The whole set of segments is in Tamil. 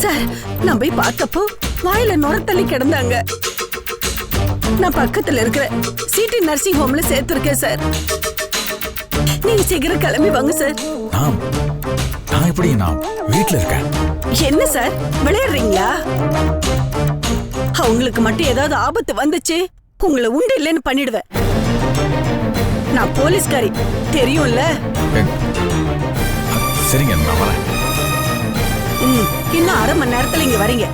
சார் நான் போய் பார்த்தப்போ வாயில நுர தள்ளி கிடந்தாங்க. நான் பக்கத்துல இருக்கிற சிடி நர்சிங் ஹோம்ல சேர்த்திருக்கேன் சார். நீங்க சீக்கிரம் கிளம்பி வாங்க சார். நான் எப்படி நான் வீட்ல இருக்கேன். என்ன சார் விளையாடுறீங்களா? அவங்களுக்கு மட்டும் ஏதாவது ஆபத்து வந்துச்சு உங்களை உண்டு இல்லைன்னு பண்ணிடுவேன். நான் போலீஸ்காரி தெரியும்ல. சரிங்க நான் வரேன். இன்னும் அரை மணி நேரத்துல இங்க வரீங்க,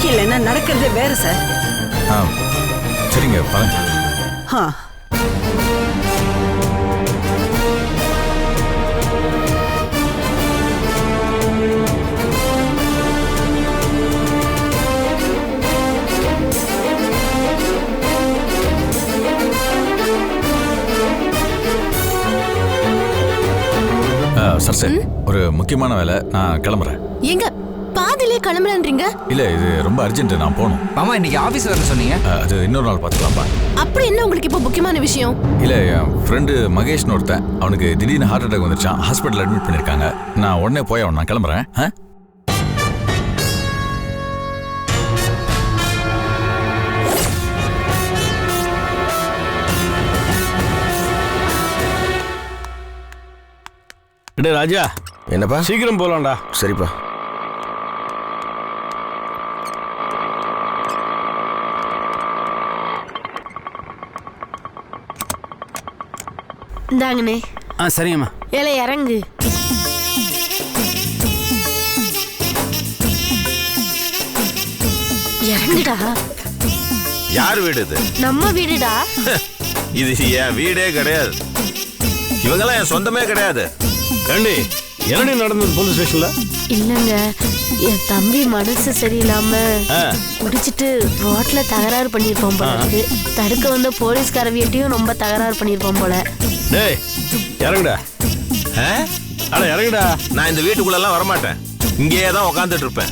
இல்லைன்னா நடக்கிறதே வேற சார். சரிங்க வரேன். சார் ஒரு முக்கியமான வேலை, நான் கிளம்புறேன். எங்க பாதிலே கிளம்புறேன்றீங்க? இல்ல இது ரொம்ப அர்ஜென்ட், நான் போகணும். மாமா இன்னைக்கு ஆபீஸ் வர சொன்னீங்க. அது இன்னொரு நாள் பார்த்துக்கலாம்பா. அப்படி என்ன உங்களுக்கு இப்போ முக்கியமான விஷயம்? இல்ல என் ஃப்ரெண்டு மகேஷ்னு ஒருத்தன், அவனுக்கு திடீர்னு ஹார்ட் அட்டாக் வந்துருச்சான். ஹாஸ்பிட்டல் அட்மிட் பண்ணிருக்காங்க. நான் உடனே போய் நான் கிளம்புறேன். டேய் ராஜா, என்னப்பா? சீக்கிரம் போலாம்டா. சரிப்பா. இந்தாங்கண்ணே. சரிங்கம்மா. ஏலே இறங்கு. இறங்குடா. யார் வீடு இது? நம்ம வீடுடா. இது என் வீடே கிடையாது. இவங்கெல்லாம் என் சொந்தமே கிடையாது. ஏண்டி என்னடி நடந்தது போலீஸ் ஸ்டேஷன்ல? இல்லங்க, என் தம்பி மனசு சரியில்லாம குடிச்சிட்டு ரோட்ல தகராறு பண்ணிருப்போம் போல இருக்கு. தடுக்க வந்த போலீஸ்காரவியட்டையும் ரொம்ப தகராறு பண்ணிருப்போம் போல. டேய் இறங்குடா. அட இறங்குடா. நான் இந்த வீட்டுக்குள்ள எல்லாம் வரமாட்டேன், இங்கேயே தான் உட்காந்துட்டு இருப்பேன்.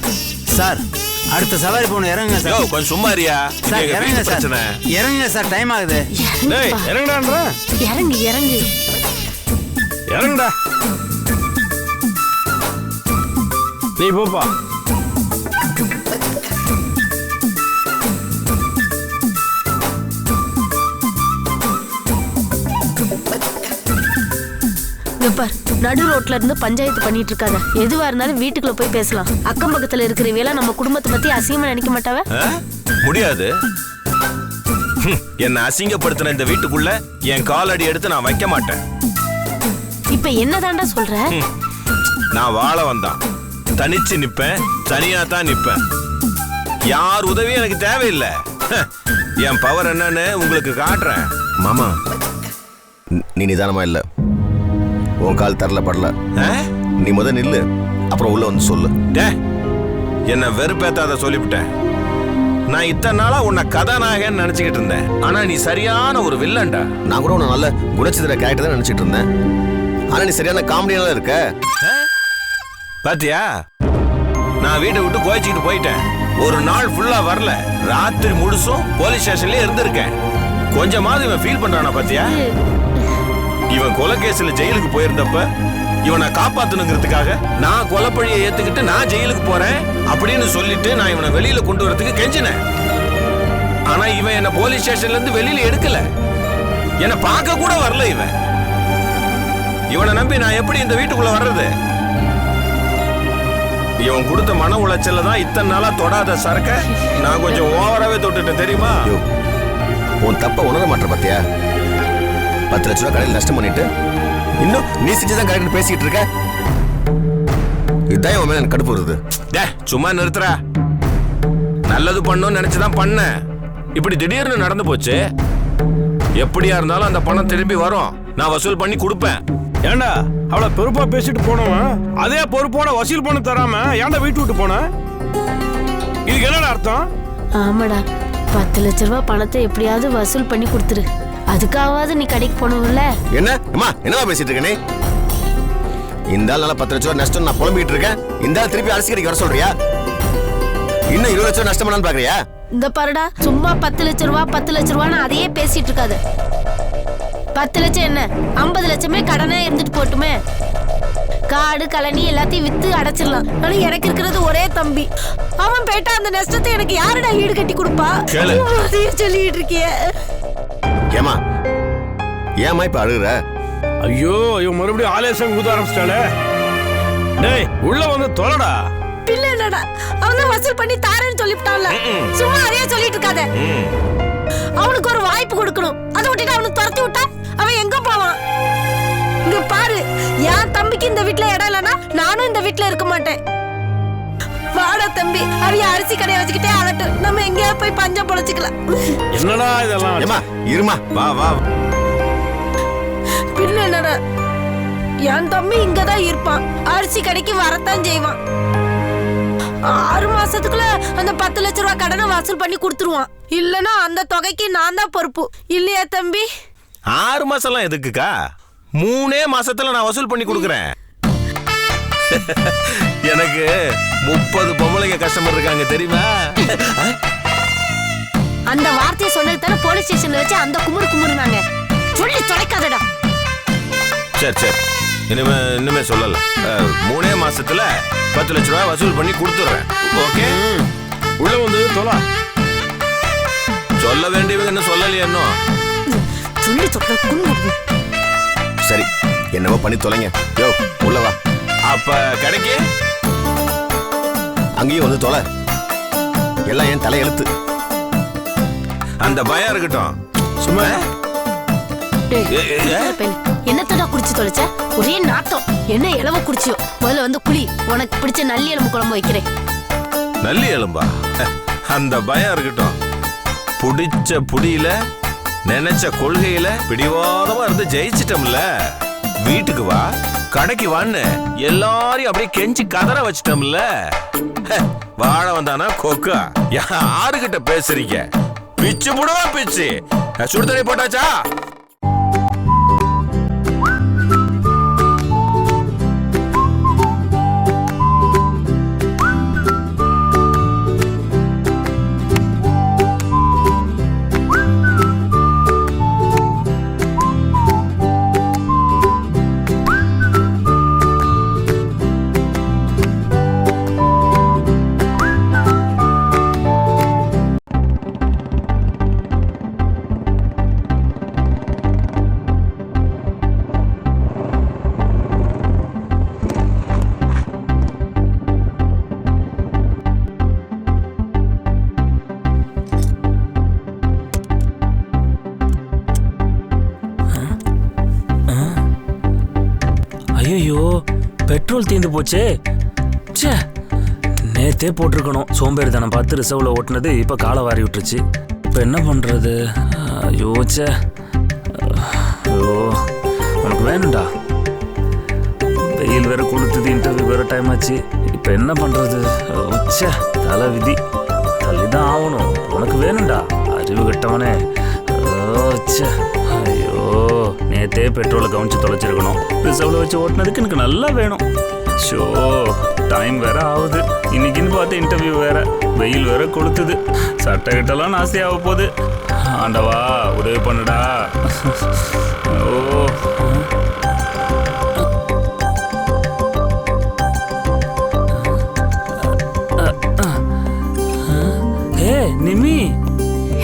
சார் அடுத்த சவாரி போகணும், இறங்குங்க சார். கொஞ்சம் சும்மா இருயா. சார் இறங்குங்க சார், இறங்குங்க சார், டைம் ஆகுது. டேய் இறங்குடான்றா. இறங்கு இறங்கு இறங்குடா. நீ போப்பா. நடு ரோட்ல இருந்து பஞ்சாயத்து பண்ணிட்டு இருக்காத. எதுவா இருந்தாலும் வீட்டுக்குள்ள போய் பேசலாம். அக்கம் பக்கத்துல இருக்கிறவங்க நம்ம குடும்பத்தை பத்தி அசிங்கமா நினைக்க மாட்டாவ? முடியாது. என்ன அசிங்கப்படுத்தின இந்த வீட்டுக்குள்ள என் காலடி எடுத்து நான் வைக்க மாட்டேன். இப்ப என்னதான்டா சொல்ற? நான் வாழ வந்தான், தனிச்சு நிப்பேன், தனியா தான் நிப்பேன். யார் உதவியும் எனக்கு தேவையில்லை. என் பவர் என்னன்னு உங்களுக்கு காட்டுறேன். மாமா நீ நிதானமா இல்ல, உன் கால் தரல படல. நீ முத நில்லு, அப்புறம் உள்ள வந்து சொல்லு. என்ன வெறுப்பேத்தாத சொல்லிவிட்டேன். நான் இத்தனை நாளா உன்னை கதாநாயகன் நினைச்சுக்கிட்டு இருந்தேன். ஆனா நீ சரியான ஒரு வில்லன்டா. நான் கூட உன்னை நல்ல குணச்சித்திர கேரக்டர் தான் நினைச்சிட்டு இருந்தேன். ஆனா நீ சரியான காமெடியால இருக்க. பாத்தியா, நான் வீட்டை விட்டு கோயிச்சுக்கிட்டு போயிட்டேன். ஒரு நாள் ஃபுல்லா வரல, ராத்திரி முழுசும் போலீஸ் ஸ்டேஷன்லயே இருந்திருக்கேன். கொஞ்சமாவது இவன் ஃபீல் பண்றானா பாத்தியா? இவன் கொலை கேஸ்ல ஜெயிலுக்கு போயிருந்தப்ப இவனை காப்பாத்தணுங்கிறதுக்காக நான் கொலைப்பழியை ஏத்துக்கிட்டு நான் ஜெயிலுக்கு போறேன் அப்படின்னு சொல்லிட்டு நான் இவனை வெளியில கொண்டு வரதுக்கு கெஞ்சினேன். ஆனா இவன் என்ன போலீஸ் ஸ்டேஷன்ல இருந்து வெளியில எடுக்கல, என்ன பார்க்க கூட வரல. இவனை நம்பி நான் எப்படி இந்த வீட்டுக்குள்ள வர்றது? இவன் கொடுத்த மன உளைச்சல தான் இத்தனை நாளா தொடாத சரக்க நான் கொஞ்சம் ஓவராவே தொட்டுட்டேன் தெரியுமா? உன் தப்ப உணர மாட்டேன் பாத்தியா? 10 லட்ச ரூபாய் கடையில் நஷ்டம் பண்ணிட்டு இன்னும் நீ செஞ்சுதான் கரெக்ட் பேசிக்கிட்டு இருக்க. இதுதான் உன் மேல எனக்கு கடுப்பு வருது. சும்மா நிறுத்துறா. நல்லது பண்ணணும்னு நினைச்சுதான் பண்ண, இப்படி திடீர்னு நடந்து போச்சு. எப்படியா இருந்தாலும் அந்த பணம் திரும்பி வரும், நான் வசூல் பண்ணி கொடுப்பேன். ஏண்டா அவளை பொறுப்பா பேசிட்டு போனவன் அதே பொறுப்போட வசூல் பண்ண தராம ஏன்டா வீட்டு விட்டு போன? இதுக்கு என்னடா அர்த்தம்? ஆமாடா, 10 லட்ச ரூபாய் பணத்தை எப்படியாவது வசூல் பண்ணி கொடுத்துரு. அதுக்காவது நீ கடைக்கு போனவங்கள. என்ன அம்மா என்னவா பேசிட்டு இருக்க நீ? இந்த ஆள் நல்லா 10 லட்ச ரூபாய் நஷ்டம் நான் புலம்பிட்டு இருக்கேன். இந்த ஆள் திருப்பி அரசு கடைக்கு வர சொல்றியா? இன்னும் 20 லட்சம் நஷ்டம் பண்ணான்னு பாக்குறியா? இந்த பாருடா, சும்மா 10 லட்ச ரூபாய் 10 லட்ச ரூபான்னு அதையே பேசிட்டு இருக்காது. 10 லட்சம் என்ன 50 லட்சமே கடனே இருந்துட்டு போட்டுமே. காடு கழனி எல்லாத்தையும் வித்து அடைச்சிடலாம். ஆனா எனக்கு இருக்கிறது ஒரே தம்பி. அவன் போயிட்டா அந்த நஷ்டத்தை எனக்கு யாருடா ஈடு கட்டி கொடுப்பா? அதையும் சொல்லிட்டு இருக்கிய. ஏமா ஏமா இப்ப அழுகுற? ஐயோ இவன் மறுபடியும் ஆலேசம் ஊத ஆரம்பிச்சிட்டாளே. டேய் உள்ள வந்து தொலைடா. பிள்ளை என்னடா அவன் வசூல் பண்ணி தாரேன்னு சொல்லிவிட்டான்ல. சும்மா அதையே சொல்லிட்டு இருக்காத. அவனுக்கு ஒரு வாய்ப்பு கொடுக்கணும். அதை விட்டுட்டு அவனுக்கு துரத்தி விட்டா அவன் எங்க போவான்? இங்க பாரு, என் தம்பிக்கு இந்த வீட்டுல இடம் இல்லைன்னா நானும் இந்த வீட்டுல இருக்க மாட்டேன். வாடா தம்பி, அவைய அரிசி கடையை வச்சுக்கிட்டே அழட்டு. நம்ம எங்கேயா போய் பஞ்சம் பொழைச்சுக்கலாம். என்னடா இதெல்லாம்? ஏமா இருமா, வா வா. பின்ன என்னடா, என் தம்பி இங்கதான் இருப்பான். அரிசி கடைக்கு வரத்தான் செய்வான். 6 மாசத்துக்குள்ள அந்த 10 லட்சம் ரூபாய் கடனை வசூல் பண்ணி கொடுத்துருவான். இல்லனா அந்த தொகைக்கு நான் தான் பொறுப்பு. இல்லையா தம்பி? 6 மாசம்லாம் எதுக்குக்கா? 3 மாசத்துல நான் வசூல் பண்ணி கொடுக்குறேன். எனக்கு 30 பொம்பளைங்க கஸ்டமர் இருக்காங்க தெரியுமா? அந்த வார்த்தையை சொன்னது தானே போலீஸ் ஸ்டேஷன்ல வச்சு அந்த குமுறுனாங்க. சொல்லி தொலைக்காதடா. சரி இனிமே சொல்லல. 3 மாசத்துல 10 லட்சம் ரூபாய் வசூல் பண்ணி கொடுத்துறேன். ஓகே, உள்ள வந்து தொலை. சொல்ல வேண்டியவங்க என்ன சொல்லலையா இன்னும்? சொல்லி தொலை. சரி என்னவோ பண்ணி தொலைங்க. யோ உள்ள வா. அப்ப கடைக்கு அங்கேயும் வந்து தொலை. எல்லாம் என் தலை எழுத்து. அந்த பயம் இருக்கட்டும். சும்மா என்னத்தடா குடிச்சு தொலைச்ச? ஒரே நாட்டம். என்ன இளவ குடிச்சியோ? முதல்ல வந்து குளி. உனக்கு பிடிச்ச நல்லி எலும்பு குழம்பு வைக்கிறேன். நல்லி எலும்பா? அந்த பயம் இருக்கட்டும். புடிச்ச புடியில நினைச்ச கொள்கையில பிடிவாதமா இருந்து ஜெயிச்சிட்டோம்ல. வீட்டுக்கு வா, கடைக்கு வான்னு எல்லாரையும் அப்படியே கெஞ்சி கதற வச்சிட்டோம்ல. வாழ வந்தானா கொக்கா? யாருகிட்ட பேசுறீங்க? பிச்சு புடுவா பிச்சு. சுடுதண்ணி போட்டாச்சா? ஐயோ பெட்ரோல் தீர்ந்து போச்சே. ச்சே, நேத்தே போட்டிருக்கணும். சோம்பேறித்தனம் பார்த்து ரிசர்வ்ல ஓட்டுனது இப்போ காலை வாரி விட்டுருச்சு. இப்போ என்ன பண்றது? ஐயோ ச்சே. ஐயோ உனக்கு வேணும்டா. வெயில் வேற கொளுத்துது, இன்டர்வியூ வேற டைம் ஆச்சு. இப்போ என்ன பண்றது? ச்சே, தலை விதி. தள்ளிதான் ஆகணும். உனக்கு வேணும்டா, அறிவு கட்டவனே. ச்சே, ஐயோ நேத்தே பெட்ரோலை கவனிச்சு தொலைச்சிருக்கணும். ரிசர்வ்ல வச்சு ஓட்டுனதுக்கு எனக்கு நல்லா வேணும். ஷோ டைம் வேற ஆகுது. இன்னைக்குன்னு பார்த்து இன்டர்வியூ வேற. வெயில் வேற கொளுத்துது. சட்டை கிட்டலாம் நாஸ்தியாக போகுது. ஆண்டவா உதவி பண்ணுடா. ஓ நிமி.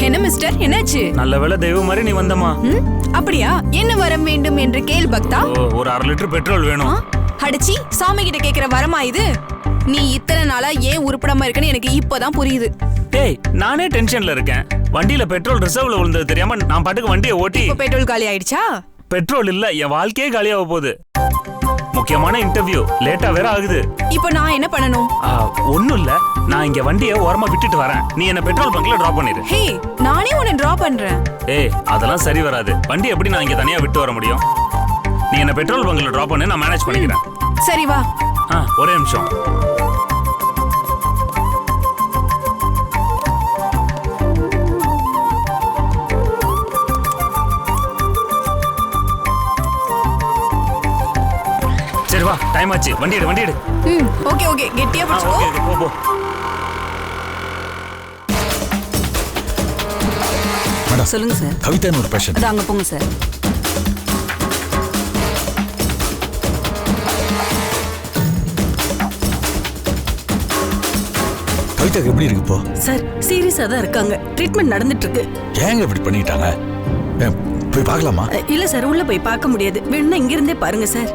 என்ன மிஸ்டர், என்னாச்சு? நல்ல வேளை தெய்வம் மாதிரி நீ வந்தமா. அப்படியா? என்ன வரம் வேண்டும் என்று கேள் பக்தா. ஒரு 1/2 லிட்டர் பெட்ரோல் வேணும். அடிச்சி சாமி கிட்ட கேக்குற வரமா இது? நீ இத்தனை நாளா ஏன் உருப்படாம இருக்கன்னு எனக்கு இப்பதான் புரியுது. டேய் நானே டென்ஷன்ல இருக்கேன். வண்டியில பெட்ரோல் ரிசர்வ்ல விழுந்தது தெரியாம நான் பாட்டுக்கு வண்டியை ஓட்டி. இப்போ பெட்ரோல் காலி ஆயிடுச்சா? பெட்ரோல் இல்ல, என் வாழ்க்கையே காலியாக போகுது. முக்கியமான இன்டர்வியூ லேட்டா வேற ஆகுது. இப்போ நான் என்ன பண்ணணும்? ஒண்ணும் இல்ல, நான் இங்க வண்டியை ஓரமா விட்டுட்டு வரேன். நீ என்ன பெட்ரோல் பங்க்ல டிராப் பண்ணிரு. ஹே, நானே உன்னை டிராப் பண்றேன். ஏய் அதெல்லாம் சரி வராது. வண்டி எப்படி நான் இங்க தனியா விட்டு வர முடியும்? நீ என்ன பெட்ரோல் பங்க்ல டிராப் பண்ணு, நான் மேனேஜ் பண்ணிக்கிறேன். சரி வா. ஒரே நிமிஷம். சரி வா, டைம் ஆச்சு. வண்டி எடு, வண்டி எடு. ஓகே ஓகே, கெட்டியா பிடிச்சுக்கோ. ஓகே போ போ. மேடம் சொல்லுங்க சார். கவிதான்னு ஒரு பேஷண்ட். அது அங்க போங்க சார். கவிதாக்கு எப்படி இருக்கு இப்போ? சார் சீரியஸா தான் இருக்காங்க. ட்ரீட்மெண்ட் நடந்துட்டு இருக்கு. ஏங்க இப்படி பண்ணிட்டாங்க? போய் பார்க்கலாமா? இல்ல சார், உள்ள போய் பார்க்க முடியாது. வேணும்னா இங்க இருந்தே பாருங்க சார்.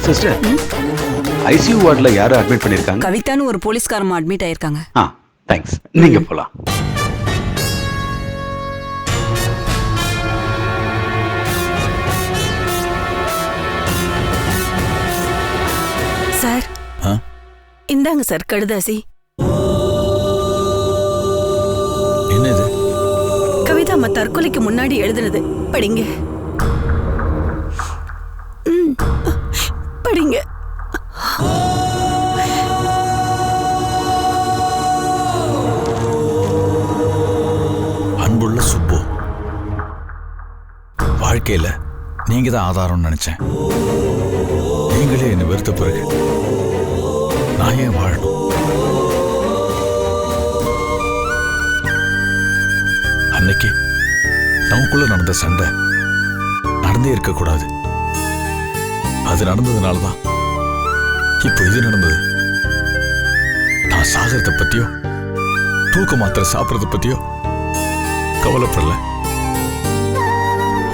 சிஸ்டர், ஐசியூ வார்டுல யாரும் அட்மிட் பண்ணிருக்காங்க? கவிதான்னு ஒரு போலீஸ்காரமா அட்மிட் ஆயிருக்காங்க. தேங்க்ஸ். நீங்க போலாம். சார் இந்தாங்க சார் கடுதாசி. என்னது? கவிதா அம்மா தற்கொலைக்கு முன்னாடி எழுதுனது. படிங்க படிங்க. அன்புள்ள சுப்பு, வாழ்க்கையில நீங்க தான் ஆதாரம்னு நினைச்சேன். நீங்களே என்ன வெறுத்த பிறகு நான் ஏன் வாழணும்? அன்னைக்கு நமக்குள்ள நடந்த சண்டை நடந்தே இருக்கக்கூடாது. அது நடந்ததுனாலதான் இப்போ இது நடந்தது. நான் சாகிறத பத்தியோ தூக்க மாத்திரை சாப்பிட்றத பத்தியோ கவலைப்படல.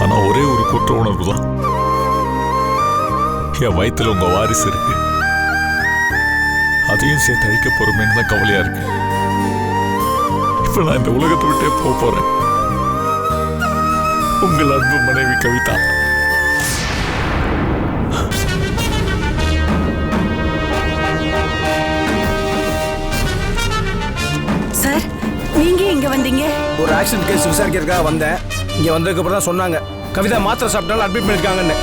ஆனா ஒரே ஒரு குற்ற உணர்வு தான். என் வயிற்றுல உங்க வாரிசு இருக்கு, அதையும் சேர்த்து அழிக்க போறோமேன்னு தான் கவலையா இருக்கு. இப்ப நான் இந்த உலகத்தை விட்டே போறேன். உங்கள் அன்பு மனைவி கவிதா. சார் நீங்க இங்க வந்தீங்க? ஒரு ஆக்சிடென்ட் கேஸ் விசாரிக்கிறதுக்காக வந்தேன். இங்க வந்ததுக்கு அப்புறம் தான் சொன்னாங்க கவிதா மாத்திரை சாப்பிட்டாலும் அட்மிட் பண்ணிருக்காங்கன்னு.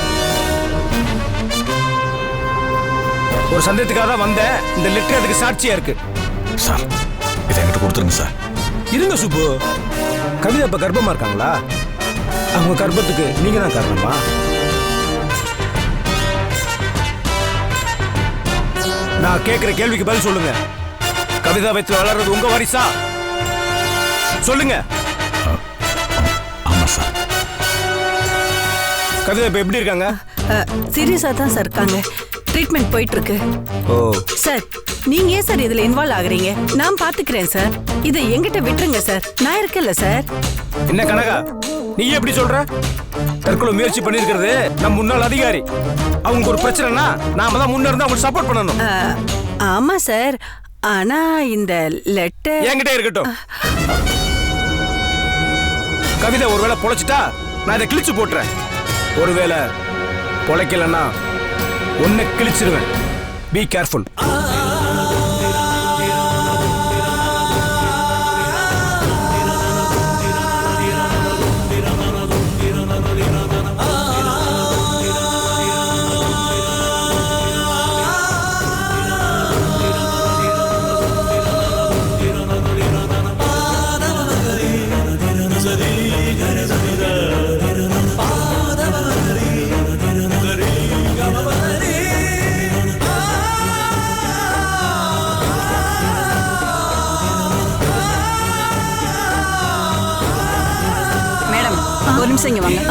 ஒரு சந்தேகத்துக்காக தான் வந்தேன். இந்த லெட்டர் அதுக்கு சாட்சியா இருக்கு. சார் இதை என்கிட்ட கொடுத்துருங்க சார். இருங்க சுப்பு, கவிதா இப்ப கர்ப்பமா இருக்காங்களா? அவங்க கர்ப்பத்துக்கு நீங்க தான் காரணமா? நான் கேட்கிற கேள்விக்கு பதில் சொல்லுங்க. கவிதா வயித்துல வளர்றது உங்க வாரிசா? சொல்லுங்க. ஆமா சார். கவிதா இப்ப எப்படி இருக்காங்க? சீரியஸா தான் சார் இருக்காங்க. ட்ரீட்மெண்ட் போயிட்டு இருக்கு. சார் நீங்க ஏன் சார் இதுல இன்வால்வ் ஆகுறீங்க? நான் பாத்துக்கிறேன் சார். இதை என்கிட்ட விட்டுருங்க சார், நான் இருக்கேன்ல சார். என்ன கனகா, நீ எப்படி சொல்ற? தற்கொலை முயற்சி பண்ணிருக்கிறது நம்ம முன்னாள் அதிகாரி. அவங்க ஒரு பிரச்சனைனா நாம தான் முன்ன இருந்து அவங்களுக்கு சப்போர்ட் பண்ணணும். ஆமா சார், ஆனா இந்த லெட்டர் என்கிட்ட இருக்கட்டும். கவிதா ஒருவேளை பொழைச்சிட்டா நான் இதை கிழிச்சு போட்டுறேன். ஒருவேளை பொழைக்கலன்னா ஒன்ன கிழிச்சிருவேன். Be careful. ஒரு நிமிஷம் இங்க வாங்க.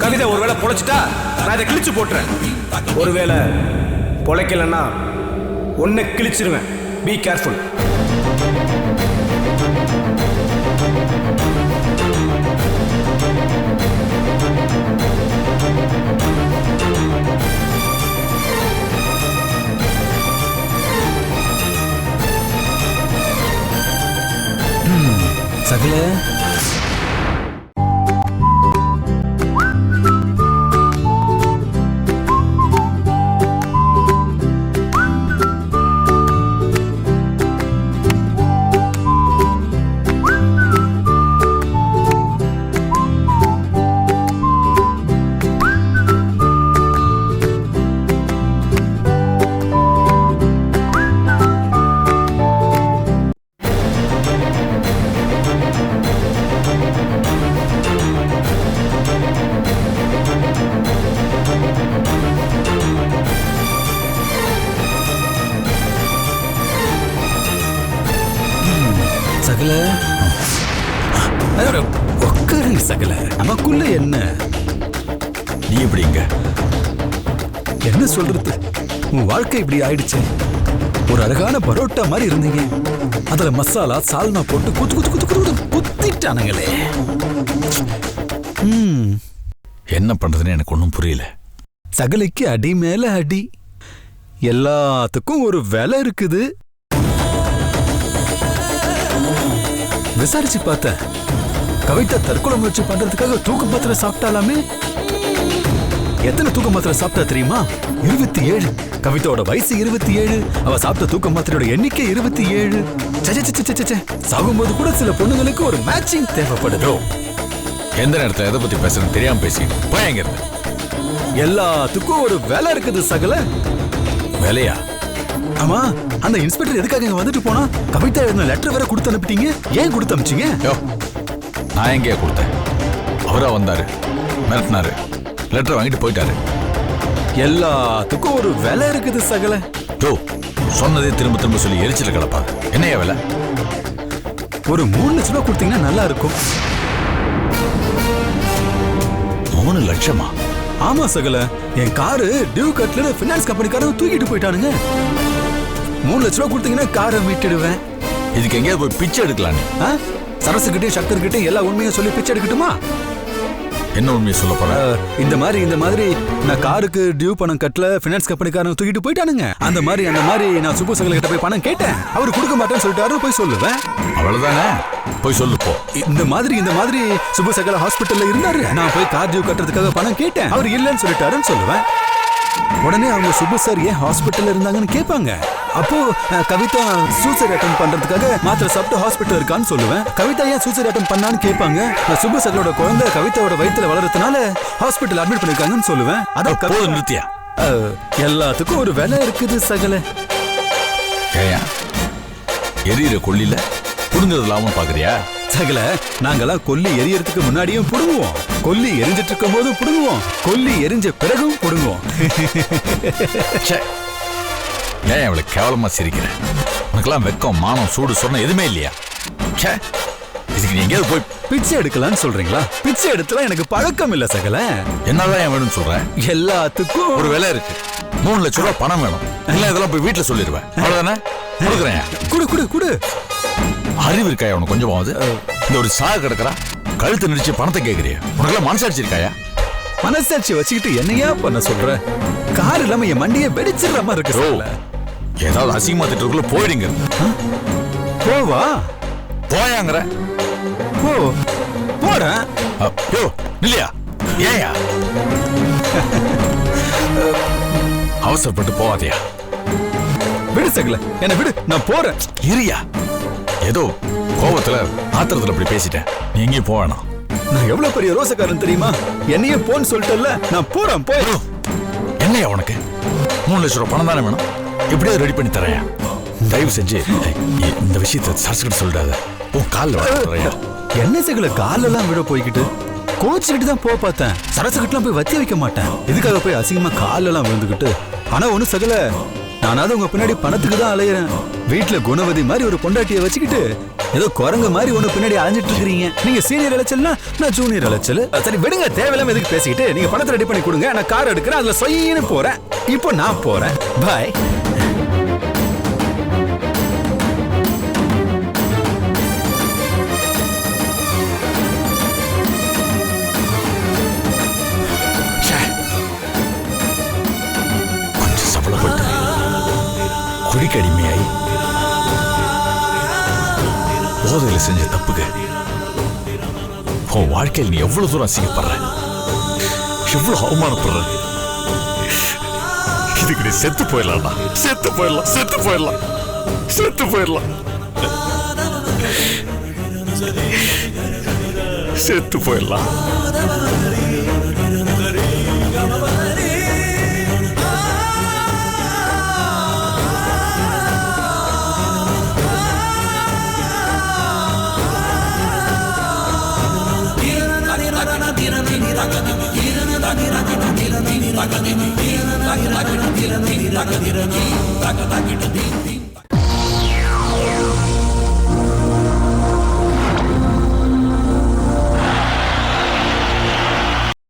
கவிதா ஒருவேளை பொழைச்சிட்டா நான் இதை கிழிச்சு போட்டுறேன். ஒருவேளை பொழைக்கலன்னா ஒன்ன கிழிச்சிருவேன். Be careful. சரி சகல, நமக்குள்ள என்ன? நீ எப்படிங்க? என்ன சொல்றது, உன் வாழ்க்கை இப்படி ஆயிடுச்சு. ஒரு அழகான பரோட்டா மாதிரி இருந்தீங்க, அதுல மசாலா சால்னா போட்டு குத்து குத்து குத்து குத்து குத்திட்டானுங்களே. என்ன பண்றதுன்னு எனக்கு ஒன்றும் புரியல. சகலைக்கு அடி மேல அடி, எல்லாத்துக்கும் ஒரு விலை இருக்குது. விசாரிச்சு பார்த்தேன், கவிதா தற்கொலை முயற்சி பண்றதுக்காக தூக்க மாத்திரை சாப்பிட்டாலாமே. எத்தனை தூக்க மாத்திரை சாப்பிட்டா தெரியுமா? 27. கவிதாவோட வயசு 27, அவ சாப்பிட்ட தூக்க மாத்திரையோட எண்ணிக்கை 27. சாகும்போது கூட சில பொண்ணுங்களுக்கு ஒரு மேட்சிங் தேவைப்படுதோ. எந்த நேரத்துல எதை பத்தி பேசுறேன்னு தெரியாம பேசி பயங்கர. எல்லாத்துக்கும் ஒரு வேலை இருக்குது சகல. வேலையா? ஆமா, அந்த இன்ஸ்பெக்டர் எதுக்காக இங்க வந்துட்டு போனா? கவிதா எழுதின லெட்டர் வேற கொடுத்து அனுப்பிட்டீங்க. ஏன் கொடுத்து அனுப்பிச்சீங்க? நான் எங்கேயா கொடுத்தேன்? அவரா வந்தாரு, மிரட்டினாரு, லெட்டர் வாங்கிட்டு போயிட்டாரு. எல்லாத்துக்கும் ஒரு வேலை இருக்குது சகல. சொன்னதே திரும்ப திரும்ப சொல்லி எரிச்சல கிளப்பாங்க. என்னையா வேலை? ஒரு 3 லட்சம் ரூபாய் கொடுத்தீங்கன்னா நல்லா இருக்கும். 3 லட்சமா? ஆமா சகல, என் காரு டியூ கட்ல பினான்ஸ் கம்பெனிக்காரங்க தூக்கிட்டு போயிட்டானுங்க. 3 லட்சம் ரூபாய் கொடுத்தீங்கன்னா காரை மீட்டுடுவேன். இதுக்கு எங்கேயாவது போய் பிச்சை எடுக்கலான்னு சரசுகிட்டே சக்கர்கிட்டே எல்லா உண்மையும் சொல்லி பிச்சை எடுக்கட்டுமா? என்ன உண்மையை சொல்ல போற? இந்த மாதிரி நான் காருக்கு டியூ பணம் கட்டல, பினான்ஸ் கம்பெனிக்காரங்க தூக்கிட்டு போயிட்டானுங்க. அந்த மாதிரி நான் சுப்பு சகல கிட்ட போய் பணம் கேட்டேன், அவரு கொடுக்க மாட்டேன்னு சொல்லிட்டாரு. போய் சொல்லுவேன், அவ்வளவுதானே. போய் சொல்லு போ. இந்த மாதிரி சுப்பு சகல ஹாஸ்பிட்டல்ல இருந்தாரு, நான் போய் கார் டியூ கட்டுறதுக்காக பணம் கேட்டேன், அவர் இல்லைன்னு சொல்லிட்டாருன்னு சொல்லுவேன். உடனே அவங்க சுப்பு சார் ஏன் ஹாஸ்பிட்டல்ல இருந்தாங்கன்னு கேட்பாங்க. அப்போ கவிதா சூசைட் அட்டம் பண்றதுக்காக மாத்திரை சாப்பிட்டு ஹாஸ்பிட்டல் இருக்கான்னு சொல்லுவேன். கவிதா ஏன் சூசைட் அட்டம் பண்ணான்னு கேட்பாங்க. சுப்பு சாரோட குழந்தை கவிதாவோட வயித்துல வளர்றதுனால ஹாஸ்பிட்டல் அட்மிட் பண்ணிருக்காங்கன்னு சொல்லுவேன். அதான் நிறுத்தியா? எல்லாத்துக்கும் ஒரு வேலை இருக்குது சகல. ஏயா எரியிற கொல்லில புடுங்கிறது லாபம் பாக்குறியா? சகல, நாங்கெல்லாம் கொல்லி எரியறதுக்கு முன்னாடியும் புடுங்குவோம், கொல்லி எரிஞ்சிட்டு இருக்கும் போதும் புடுங்குவோம், கொல்லி எரிஞ்ச பிறகும் புடுங்குவோம். ஏன் அவளுக்கு கேவலமா சிரிக்கிறேன்? உனக்கெல்லாம் வெக்கம் மானம் சூடு சொன்ன எதுவுமே இல்லையா? இதுக்கு நீ எங்கேயாவது போய் பிச்சை எடுக்கலான்னு சொல்றீங்களா? பிச்சை எடுத்துலாம் எனக்கு பழக்கம் இல்ல சகல. என்னதான் ஏன் வேணும்னு சொல்றேன்? எல்லாத்துக்கும் ஒரு வேலை இருக்கு. 3 லட்சம் ரூபாய் பணம் வேணும். இல்ல இதெல்லாம் போய் வீட்டுல சொல்லிடுவேன். அவ்வளவுதானே? கொடுக்குறேன். குடு குடு குடு. அறிவு இருக்காயா உனக்கு கொஞ்சமாவது? இந்த ஒரு சாக கிடக்குறா, கழுத்து நடிச்சு பணத்தை கேட்கறியா? உனக்கெல்லாம் மனசாட்சி இருக்காயா? மனசாட்சி வச்சுக்கிட்டு என்னையா பண்ண சொல்ற? கார் இல்லாம என் மண்டியை வெடிச்சிடுற மாதிரி இருக்கு. ஏதாவது அசிங்கமா திட்டுக்குள்ள போயிடுங்க. போவா? போயாங்கிற? போ போறேன். இல்லையா? ஏயா அவசரப்பட்டு போவாதையா? விடு சகல, என்ன விடு, நான் போறேன். இரியா, ஏதோ கோபத்துல ஆத்திரத்துல அப்படி பேசிட்டேன். நீ எங்கேயும் போவேனா? நான் எவ்வளவு பெரிய ரோசக்காரன் தெரியுமா? என்னையே போன்னு சொல்லிட்டல, நான் போறேன். போய் என்னையா உனக்கு 3 லட்சம் ரூபாய் பணம் தானே வேணும்? எப்படியாவது ரெடி பண்ணி தரையா? தயவு செஞ்சு இந்த விஷயத்தை சரசுக்கிட்டு சொல்லிடாத. உன் காலில் என்ன சகல காலெல்லாம் விட போய்கிட்டு கோச்சுக்கிட்டு தான் போக பார்த்தேன். சரசுக்கிட்டுலாம் போய் வத்தி வைக்க மாட்டேன். இதுக்காக போய் அசிங்கமா காலெல்லாம் விழுந்துக்கிட்டு. ஆனா ஒண்ணு சகல, நானாவது உங்க பின்னாடி பணத்துக்கு தான் அலையிறேன். வீட்டுல குணவதி மாதிரி ஒரு பொண்டாட்டியை வச்சுக்கிட்டு ஏதோ குரங்க மாதிரி ஒண்ணு பின்னாடி அலைஞ்சிட்டு இருக்கீங்க. நீங்க சீனியர் அலைச்சல்னா நான் ஜூனியர் அலைச்சல். சரி விடுங்க, தேவையில்லாம எதுக்கு பேசிக்கிட்டு. நீங்க பணத்தை ரெடி பண்ணி கொடுங்க, நான் கார் எடுக்கிறேன், அதுல சொயின்னு போறேன். இப்போ நான் போறேன். பாய். கொஞ்சம் சபலப்பட்டு குடிக்கு அடிமையாய் போதையில செஞ்ச தப்புக்கு உன் வாழ்க்கையில் நீ எவ்வளவு தூரம் அசிங்கப்படுற, எவ்வளவு அவமானப்படுற. இதுக்கு நீ செத்து போயிடலாம், செத்து போயிடலாம், செத்து போயிடலாம், செத்து போயிடலாம், செத்து போயிடலாம். Tira